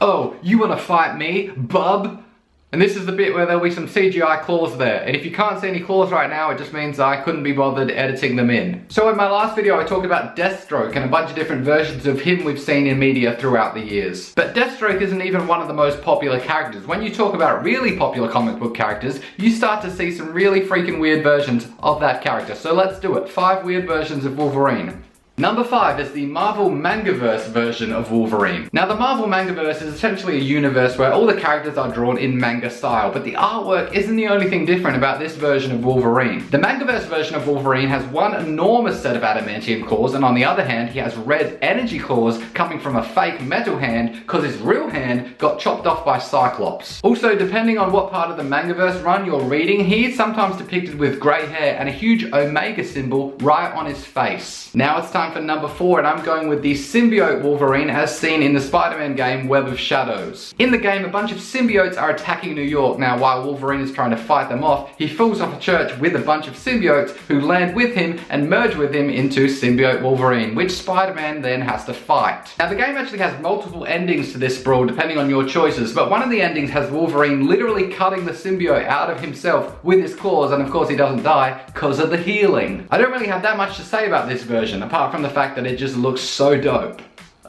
Oh, you wanna fight me, bub? And this is the bit where there'll be some CGI claws there. And if you can't see any claws right now, it just means I couldn't be bothered editing them in. So in my last video, I talked about Deathstroke and a bunch of different versions of him we've seen in media throughout the years. But Deathstroke isn't even one of the most popular characters. When you talk about really popular comic book characters, you start to see some really freaking weird versions of that character. So let's do it. 5 weird versions of Wolverine. Number 5 is the Marvel Mangaverse version of Wolverine. Now the Marvel Mangaverse is essentially a universe where all the characters are drawn in manga style, but the artwork isn't the only thing different about this version of Wolverine. The Mangaverse version of Wolverine has one enormous set of adamantium claws, and on the other hand he has red energy claws coming from a fake metal hand because his real hand got chopped off by Cyclops. Also, depending on what part of the Mangaverse run you're reading, he is sometimes depicted with grey hair and a huge Omega symbol right on his face. Now it's time for number 4, and I'm going with the symbiote Wolverine as seen in the Spider-Man game Web of Shadows. In the game, a bunch of symbiotes are attacking New York. Now while Wolverine is trying to fight them off, he falls off a church with a bunch of symbiotes who land with him and merge with him into symbiote Wolverine, which Spider-Man then has to fight. Now the game actually has multiple endings to this brawl depending on your choices, but one of the endings has Wolverine literally cutting the symbiote out of himself with his claws, and of course he doesn't die because of the healing. I don't really have that much to say about this version, apart from the fact that it just looks so dope.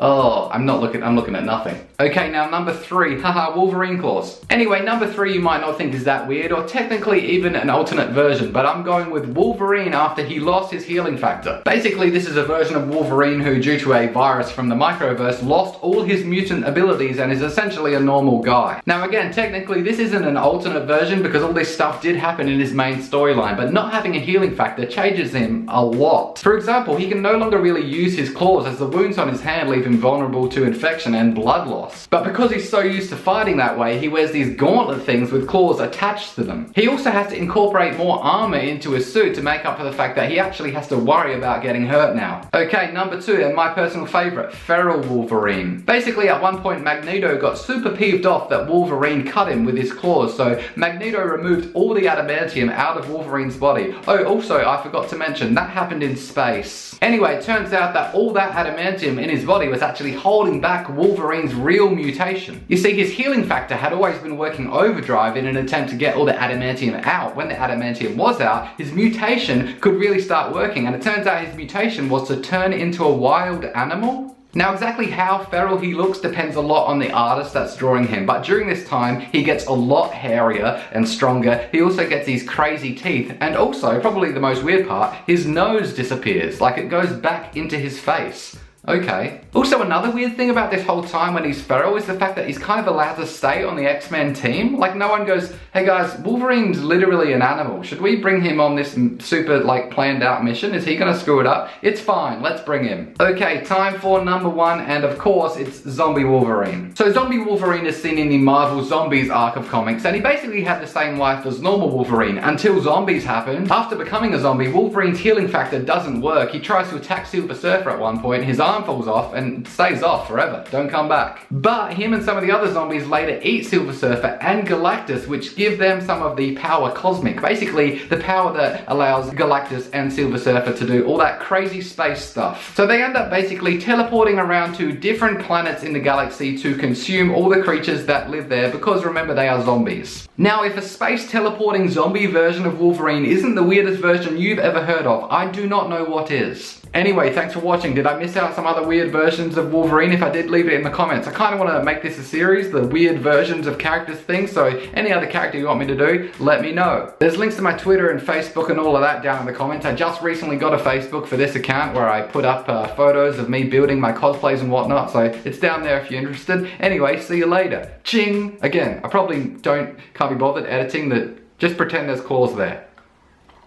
Oh, I'm looking at nothing. Okay, now number 3, haha, Wolverine claws. Anyway, number 3 you might not think is that weird, or technically even an alternate version, but I'm going with Wolverine after he lost his healing factor. Basically, this is a version of Wolverine who, due to a virus from the microverse, lost all his mutant abilities and is essentially a normal guy. Now again, technically this isn't an alternate version because all this stuff did happen in his main storyline, but not having a healing factor changes him a lot. For example, he can no longer really use his claws as the wounds on his hand leave him vulnerable to infection and blood loss. But because he's so used to fighting that way, he wears these gauntlet things with claws attached to them. He also has to incorporate more armor into his suit to make up for the fact that he actually has to worry about getting hurt now. Okay, number 2, and my personal favorite, feral Wolverine. Basically, at one point Magneto got super peeved off that Wolverine cut him with his claws, so Magneto removed all the adamantium out of Wolverine's body. Oh, also, I forgot to mention, that happened in space. Anyway, it turns out that all that adamantium in his body was actually holding back Wolverine's real mutation. You see, his healing factor had always been working overdrive in an attempt to get all the adamantium out. When the adamantium was out, his mutation could really start working, and it turns out his mutation was to turn into a wild animal. Now exactly how feral he looks depends a lot on the artist that's drawing him, but during this time he gets a lot hairier and stronger. He also gets these crazy teeth, and also, probably the most weird part, his nose disappears, like it goes back into his face. Okay. Also, another weird thing about this whole time when he's feral is the fact that he's kind of allowed to stay on the X-Men team. Like, no one goes, hey guys, Wolverine's literally an animal. Should we bring him on this super, like, planned out mission? Is he gonna screw it up? It's fine, let's bring him. Okay, time for number 1, and of course, it's Zombie Wolverine. So Zombie Wolverine is seen in the Marvel Zombies arc of comics, and he basically had the same life as normal Wolverine until zombies happened. After becoming a zombie, Wolverine's healing factor doesn't work. He tries to attack Silver Surfer at one point, his arm falls off and stays off forever, don't come back. But him and some of the other zombies later eat Silver Surfer and Galactus, which give them some of the power cosmic. Basically, the power that allows Galactus and Silver Surfer to do all that crazy space stuff. So they end up basically teleporting around to different planets in the galaxy to consume all the creatures that live there, because remember, they are zombies. Now, if a space teleporting zombie version of Wolverine isn't the weirdest version you've ever heard of, I do not know what is. Anyway, thanks for watching. Did I miss out some other weird versions of Wolverine? If I did, leave it in the comments. I kind of want to make this a series, the weird versions of characters thing, so any other character you want me to do, let me know. There's links to my Twitter and Facebook and all of that down in the comments. I just recently got a Facebook for this account where I put up photos of me building my cosplays and whatnot, so it's down there if you're interested. Anyway, see you later. Ching! Again, I probably can't be bothered editing that. Just pretend there's claws there.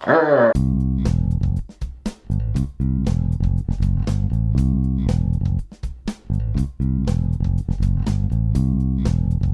Arrgh.